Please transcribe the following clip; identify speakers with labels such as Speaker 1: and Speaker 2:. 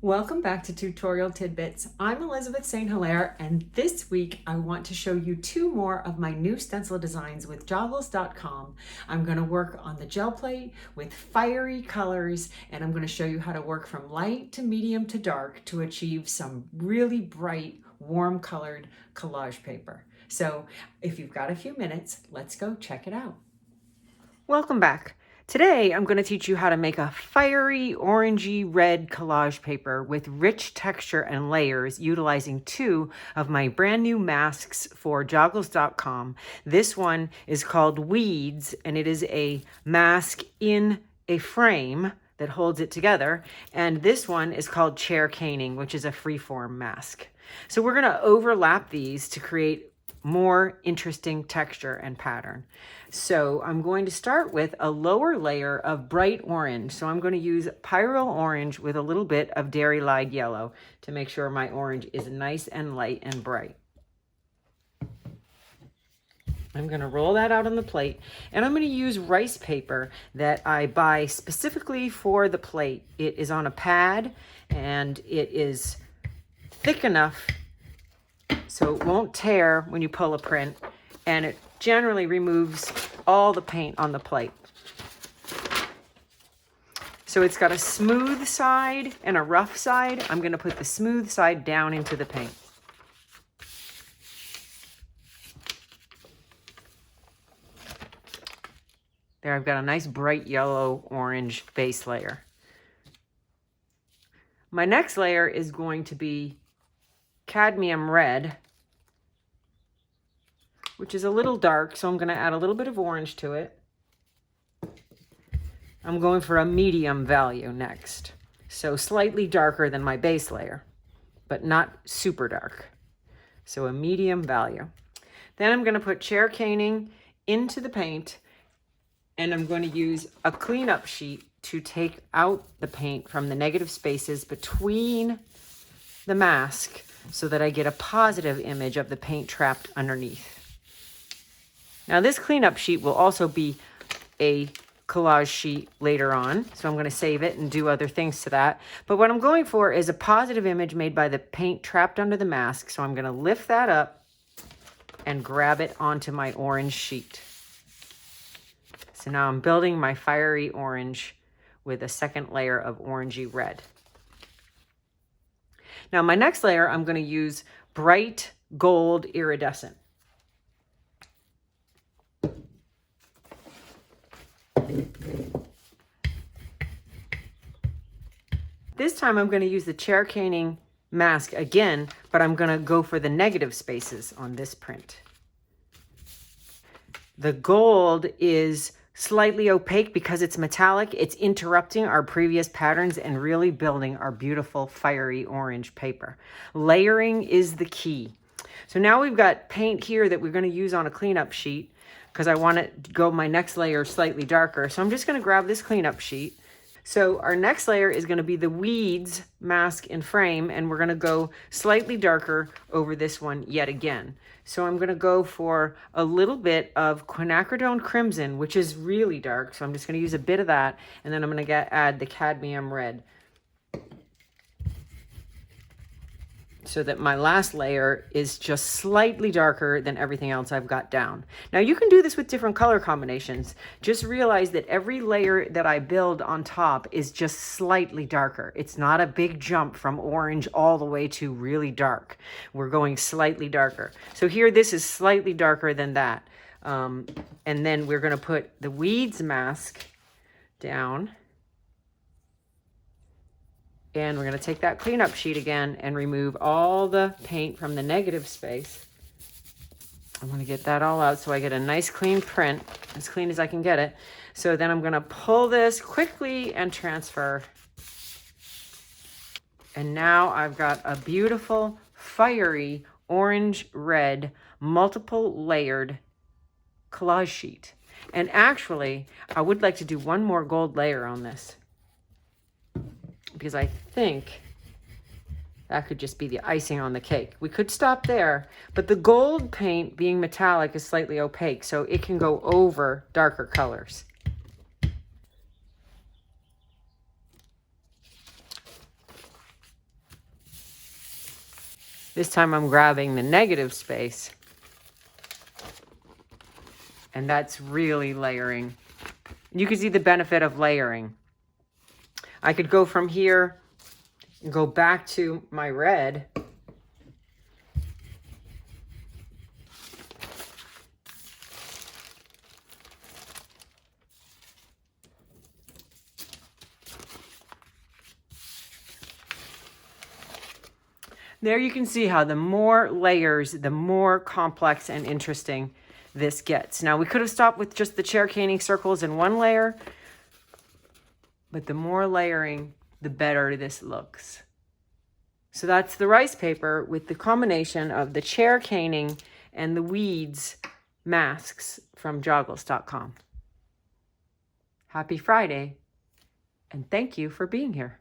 Speaker 1: Welcome back to Tutorial Tidbits. I'm Elizabeth St. Hilaire, and this week I want to show you two more of my new stencil designs with joggles.com. I'm going to work on the gel plate with fiery colors, and I'm going to show you how to work from light to medium to dark to achieve some really bright, warm colored collage paper. So if you've got a few minutes, let's go check it out. Welcome back. Today, I'm going to teach you how to make a fiery orangey red collage paper with rich texture and layers utilizing two of my brand new masks for joggles.com. This one is called Weeds, and it is a mask in a frame that holds it together. And this one is called Chair Caning, which is a freeform mask. So we're going to overlap these to create more interesting texture and pattern. So I'm going to start with a lower layer of bright orange. So I'm going to use Pyro Orange with a little bit of Dairy Lied Yellow to make sure my orange is nice and light and bright. I'm going to roll that out on the plate, and I'm going to use rice paper that I buy specifically for the plate. It is on a pad and it is thick enough so it won't tear when you pull a print, and it generally removes all the paint on the plate. So it's got a smooth side and a rough side. I'm going to put the smooth side down into the paint. There, I've got a nice bright yellow orange base layer. My next layer is going to be cadmium red, which is a little dark, so I'm going to add a little bit of orange to it. I'm going for a medium value next, so slightly darker than my base layer, but not super dark. So a medium value. Then I'm going to put Chair Caning into the paint, and I'm going to use a cleanup sheet to take out the paint from the negative spaces between the mask so that I get a positive image of the paint trapped underneath. Now this cleanup sheet will also be a collage sheet later on, so I'm going to save it and do other things to that. But what I'm going for is a positive image made by the paint trapped under the mask, so I'm going to lift that up and grab it onto my orange sheet. So now I'm building my fiery orange with a second layer of orangey red. Now my next layer, I'm going to use bright gold iridescent. This time I'm going to use the Chair Caning mask again, but I'm going to go for the negative spaces on this print. The gold is slightly opaque because it's metallic. It's interrupting our previous patterns and really building our beautiful fiery orange paper. Layering is the key. So now we've got paint here that we're going to use on a cleanup sheet because I want it to go my next layer slightly darker. So I'm just going to grab this cleanup sheet. So our next layer is going to be the Weeds mask and frame, and we're going to go slightly darker over this one yet again. So I'm going to go for a little bit of quinacridone crimson, which is really dark. So I'm just going to use a bit of that, and then I'm going to add the cadmium red, so that my last layer is just slightly darker than everything else I've got down. Now you can do this with different color combinations. Just realize that every layer that I build on top is just slightly darker. It's not a big jump from orange all the way to really dark. We're going slightly darker. So here this is slightly darker than that. And then we're going to put the Weeds mask down. And we're going to take that cleanup sheet again and remove all the paint from the negative space. I'm going to get that all out so I get a nice clean print, as clean as I can get it. So then I'm going to pull this quickly and transfer. And now I've got a beautiful, fiery, orange-red, multiple layered collage sheet. And actually, I would like to do one more gold layer on this, because I think that could just be the icing on the cake. We could stop there, but the gold paint, being metallic, is slightly opaque, so it can go over darker colors. This time I'm grabbing the negative space. And that's really layering. You can see the benefit of layering. I could go from here and go back to my red. There you can see how the more layers, the more complex and interesting this gets. Now we could have stopped with just the chair caning circles in one layer, but the more layering, the better this looks. So that's the rice paper with the combination of the chair caning and the weeds masks from joggles.com. Happy Friday, and thank you for being here.